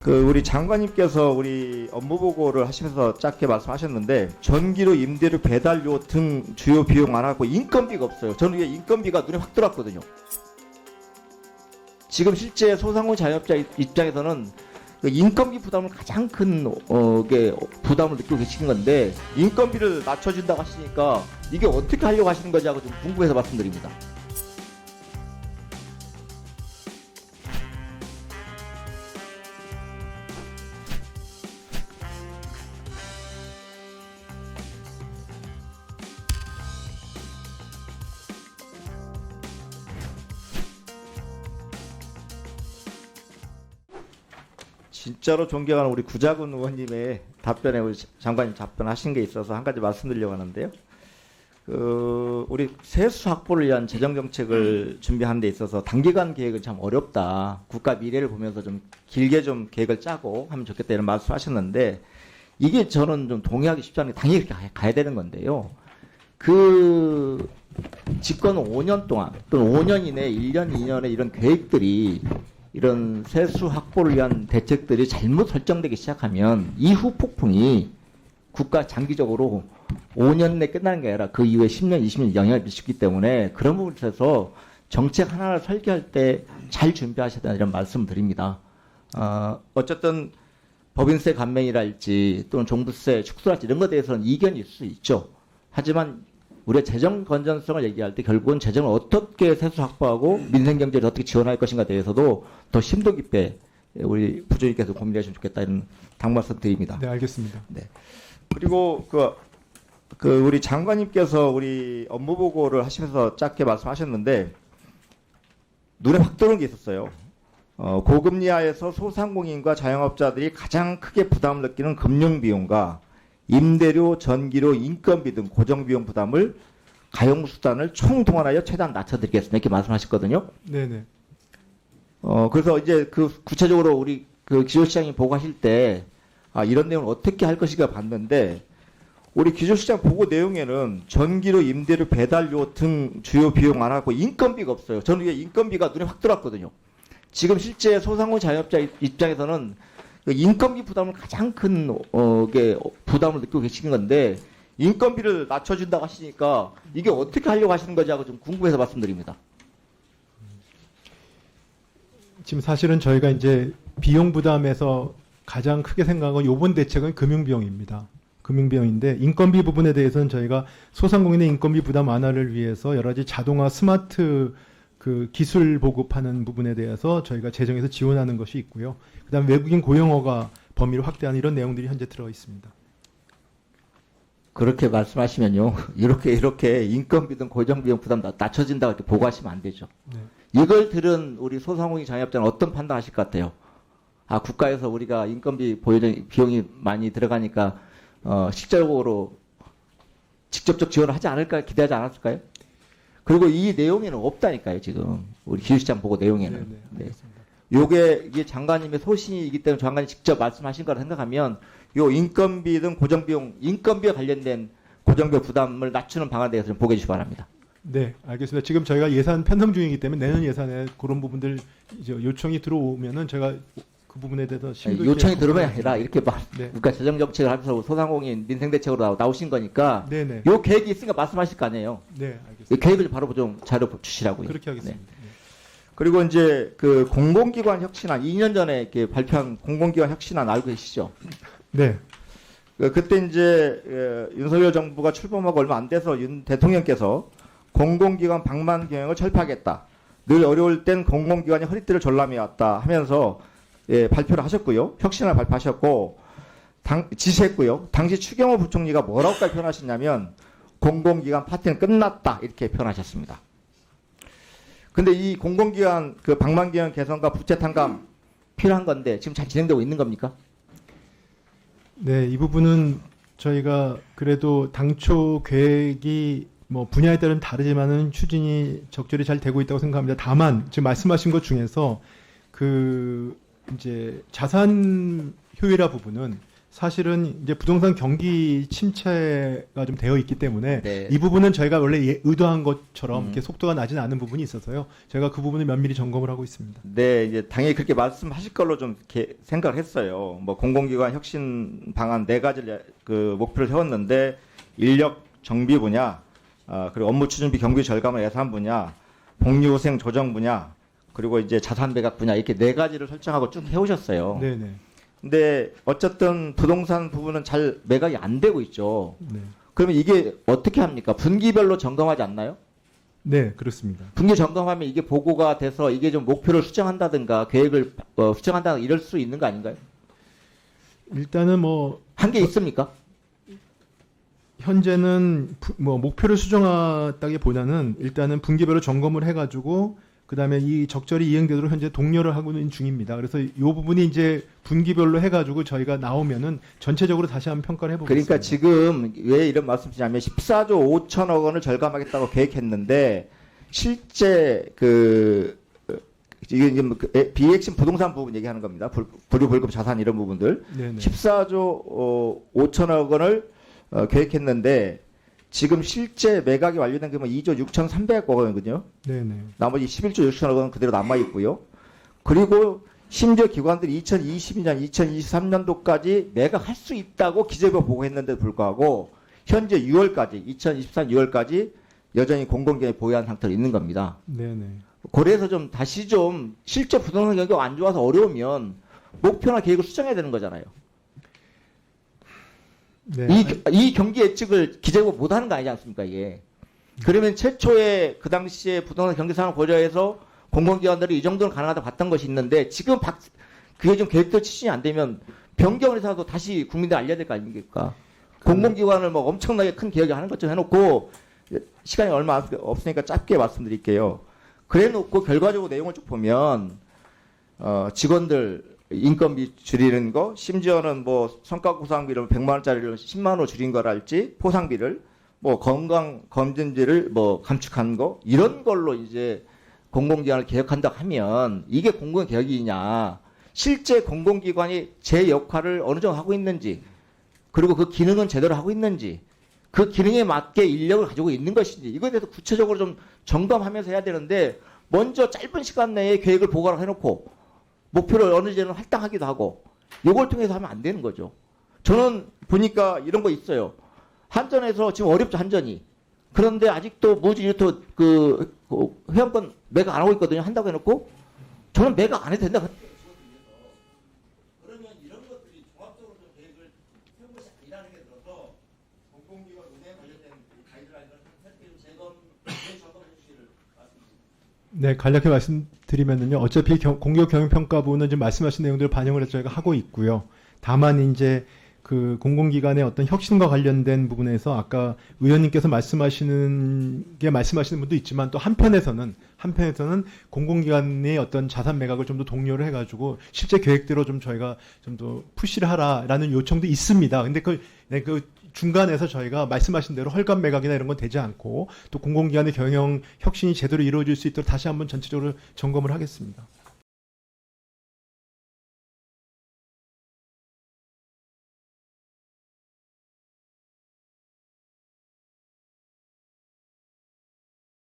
우리 장관님께서 우리 업무 보고를 하시면서 짧게 말씀하셨는데 전기료, 임대료, 배달료 등 주요 비용 안 하고 인건비가 없어요. 저는 이게 인건비가 눈에 확 들어왔거든요. 지금 실제 소상공인 자영업자 입장에서는 그 인건비 부담을 가장 큰 부담을 느끼고 계시는 건데 인건비를 낮춰준다고 하시니까 이게 어떻게 하려고 하시는 거지 하고 좀 궁금해서 말씀드립니다. 진짜로 존경하는 우리 구자군 의원님의 답변에 우리 장관님 답변하신 게 있어서 한 가지 말씀드리려고 하는데요. 우리 세수 확보를 위한 재정 정책을 준비하는 데 있어서 단기간 계획은 참 어렵다. 국가 미래를 보면서 좀 길게 좀 계획을 짜고 하면 좋겠다 이런 말씀하셨는데 이게 저는 좀 동의하기 쉽지 않은 게 당연히 가야 되는 건데요. 집권 5년 동안 또는 5년 이내 1년, 2년에 이런 계획들이 이런 세수 확보를 위한 대책들이 잘못 설정되기 시작하면 이후 폭풍이 국가 장기적으로 5년 내 끝나는 게 아니라 그 이후에 10년, 20년 영향을 미치기 때문에 그런 부분에 있어서 정책 하나를 설계할 때 잘 준비하셔야 된다 이런 말씀 드립니다. 어쨌든 법인세 감면이랄지 또는 종부세 축소랄지 이런 것에 대해서는 이견이 있을 수 있죠. 하지만 우리가 재정 건전성을 얘기할 때 결국은 재정을 어떻게 세수 확보하고 민생 경제를 어떻게 지원할 것인가에 대해서도 더 심도 깊게 우리 부총리께서 고민하시면 좋겠다 이런 당말씀 드립니다. 네, 알겠습니다. 네. 그리고 우리 장관님께서 우리 업무 보고를 하시면서 짧게 말씀하셨는데 눈에 확 들어온 게 있었어요. 고금리하에서 소상공인과 자영업자들이 가장 크게 부담을 느끼는 금융비용과 임대료, 전기료, 인건비 등 고정비용 부담을 가용수단을 총동원하여 최대한 낮춰드리겠습니다. 이렇게 말씀하셨거든요. 네네. 그래서 이제 구체적으로 우리 기조시장이 보고하실 때 이런 내용을 어떻게 할 것인가 봤는데 우리 기조시장 보고 내용에는 전기료, 임대료, 배달료 등 주요 비용 안 하고 인건비가 없어요. 저는 이게 인건비가 눈에 확 들어왔거든요. 지금 실제 소상공인 자영업자 입장에서는 인건비 부담을 가장 큰 부담을 느끼고 계시는 건데 인건비를 낮춰준다고 하시니까 이게 어떻게 하려고 하시는 거지 하고 좀 궁금해서 말씀드립니다. 지금 사실은 저희가 이제 비용 부담에서 가장 크게 생각한 건 이번 대책은 금융비용입니다. 금융비용인데 인건비 부분에 대해서는 저희가 소상공인의 인건비 부담 완화를 위해서 여러 가지 자동화 스마트 기술 보급하는 부분에 대해서 저희가 재정에서 지원하는 것이 있고요. 그다음 외국인 고용허가 범위를 확대하는 이런 내용들이 현재 들어가 있습니다. 그렇게 말씀하시면요. 이렇게 인건비 등 고정비용 부담 낮춰진다고 이렇게 보고하시면 안 되죠. 네. 이걸 들은 우리 소상공인 자영업자는 어떤 판단하실 것 같아요? 국가에서 우리가 인건비 비용이 많이 들어가니까 실질적으로 직접적 지원을 하지 않을까 기대하지 않았을까요? 그리고 이 내용에는 없다니까요, 지금. 우리 기후시장 보고 내용에는. 네. 이게 장관님의 소신이기 때문에 장관님 직접 말씀하신 거라 생각하면 요 인건비 등 고정비용, 인건비와 관련된 고정비용 부담을 낮추는 방안에 대해서 좀 보게 해주시기 바랍니다. 네, 알겠습니다. 지금 저희가 예산 편성 중이기 때문에 내년 예산에 그런 부분들 이제 요청이 들어오면은 제가 그 부분에 대해서 심도 있게 요청이 들어오면 아니라 이렇게 네. 국가 재정 정책을 하면서 소상공인 민생 대책으로 나오신 거니까 네네. 요 계획이 있으니까 말씀하실 거 아니에요. 네, 이 알겠습니다. 계획을 바로 좀 자료 주시라고요. 그렇게 하겠습니다. 네. 네. 그리고 이제 공공기관 혁신안 2년 전에 이렇게 발표한 공공기관 혁신안 알고 계시죠? 네. 그때 이제 윤석열 정부가 출범하고 얼마 안 돼서 윤 대통령께서 공공기관 방만 경영을 철폐하겠다. 늘 어려울 땐 공공기관이 허리띠를 졸라매 왔다 하면서 발표를 하셨고요. 혁신을 발표하셨고 지시했고요. 당시 추경호 부총리가 뭐라고까지 표현하셨냐면 공공기관 파티는 끝났다 이렇게 표현하셨습니다. 근데 이 공공기관 방만 경영 개선과 부채 탕감 필요한 건데 지금 잘 진행되고 있는 겁니까? 네, 이 부분은 저희가 그래도 당초 계획이 뭐 분야에 따른 다르지만은 추진이 적절히 잘 되고 있다고 생각합니다. 다만 지금 말씀하신 것 중에서 이제 자산 효율화 부분은 사실은 이제 부동산 경기 침체가 좀 되어 있기 때문에 네. 이 부분은 저희가 원래 의도한 것처럼 이렇게 속도가 나지는 않은 부분이 있어서요. 제가 그 부분을 면밀히 점검을 하고 있습니다. 네, 이제 당연히 그렇게 말씀하실 걸로 좀 이렇게 생각을 했어요. 뭐 공공기관 혁신 방안 네 가지를 그 목표를 세웠는데 인력 정비 분야, 그리고 업무 추진비 경비 절감을 예산 분야, 복리후생 조정 분야, 그리고 이제 자산 매각 분야 이렇게 네 가지를 설정하고 쭉 해오셨어요. 네네. 근데 어쨌든 부동산 부분은 잘 매각이 안 되고 있죠. 네. 그러면 이게 어떻게 합니까? 분기별로 점검하지 않나요? 네, 그렇습니다. 분기 점검하면 이게 보고가 돼서 이게 좀 목표를 수정한다든가 계획을 수정한다 이럴 수 있는 거 아닌가요? 일단은 뭐 한 게 있습니까? 현재는 뭐 목표를 수정하다기보다는 일단은 분기별로 점검을 해가지고 그다음에 이 적절히 이행되도록 현재 독려를 하고 있는 중입니다. 그래서 이 부분이 이제 분기별로 해가지고 저희가 나오면은 전체적으로 다시 한번 평가를 해보겠습니다. 그러니까 지금 왜 이런 말씀드리냐면 14조 5천억 원을 절감하겠다고 계획했는데 실제 이게 이제 비핵심 부동산 부분 얘기하는 겁니다. 불유불급 자산 이런 부분들. 네네. 14조 5천억 원을 계획했는데 지금 실제 매각이 완료된 금액은 2조 6,300억 원이거든요. 네네. 나머지 11조 6천억 원은 그대로 남아 있고요. 그리고 심지어 기관들이 2022년, 2023년도까지 매각할 수 있다고 기재부 보고했는데도 불구하고 현재 6월까지 2023 6월까지 여전히 공공기관이 보유한 상태로 있는 겁니다. 네네. 그래서 좀 다시 좀 실제 부동산 경기가 안 좋아서 어려우면 목표나 계획을 수정해야 되는 거잖아요. 네. 이 경기 예측을 기재부가 못하는 거 아니지 않습니까 이게. 그러면 최초에 그 당시에 부동산 경기 상황을 고려해서 공공기관들이 이 정도는 가능하다 봤던 것이 있는데 지금 그게 좀 계획대로 추진이 안 되면 변경을 해서도 다시 국민들 알려야 될 거 아닙니까? 공공기관을 뭐 엄청나게 큰 계획을 하는 것처럼 해놓고 시간이 얼마 없으니까 짧게 말씀드릴게요. 그래놓고 결과적으로 내용을 쭉 보면 직원들 인건비 줄이는 거, 심지어는 뭐 성과구상비를 100만 원짜리를 10만 원으로 줄인 거랄지, 포상비를 뭐 건강 검진비를 뭐 감축한 거 이런 걸로 이제 공공기관을 개혁한다고 하면 이게 공공 개혁이냐? 실제 공공기관이 제 역할을 어느 정도 하고 있는지, 그리고 그 기능은 제대로 하고 있는지, 그 기능에 맞게 인력을 가지고 있는 것인지 이거에 대해서 구체적으로 좀 점검하면서 해야 되는데 먼저 짧은 시간 내에 계획을 보고를 해놓고 목표를 어느 정도 할당하기도 하고 이걸 통해서 하면 안 되는 거죠. 저는 보니까 이런 거 있어요. 한전에서 지금 어렵죠, 한전이. 그런데 아직도 무지유토 회원권 매각 안 하고 있거든요. 한다고 해놓고 저는 매각 안 해도 된다. 그러면 이런 것들이 종합적으로 좀 계획을 세운 것이 아니라는 게 들어서 공공기관 운행 관련된 가이드라인을 새롭게 점검해 주시기를 말씀드립니다. 네, 간략히 말씀드리면은요. 어차피 공격경영평가부는 지금 말씀하신 내용들을 반영을 해서 저희가 하고 있고요. 다만 이제 그 공공기관의 어떤 혁신과 관련된 부분에서 아까 의원님께서 말씀하시는 분도 있지만 또 한편에서는 공공기관의 어떤 자산 매각을 좀 더 독려를 해가지고 실제 계획대로 좀 저희가 좀 더 푸시를 하라라는 요청도 있습니다. 근데 그 중간에서 저희가 말씀하신 대로 헐값 매각이나 이런 건 되지 않고 또 공공기관의 경영 혁신이 제대로 이루어질 수 있도록 다시 한번 전체적으로 점검을 하겠습니다.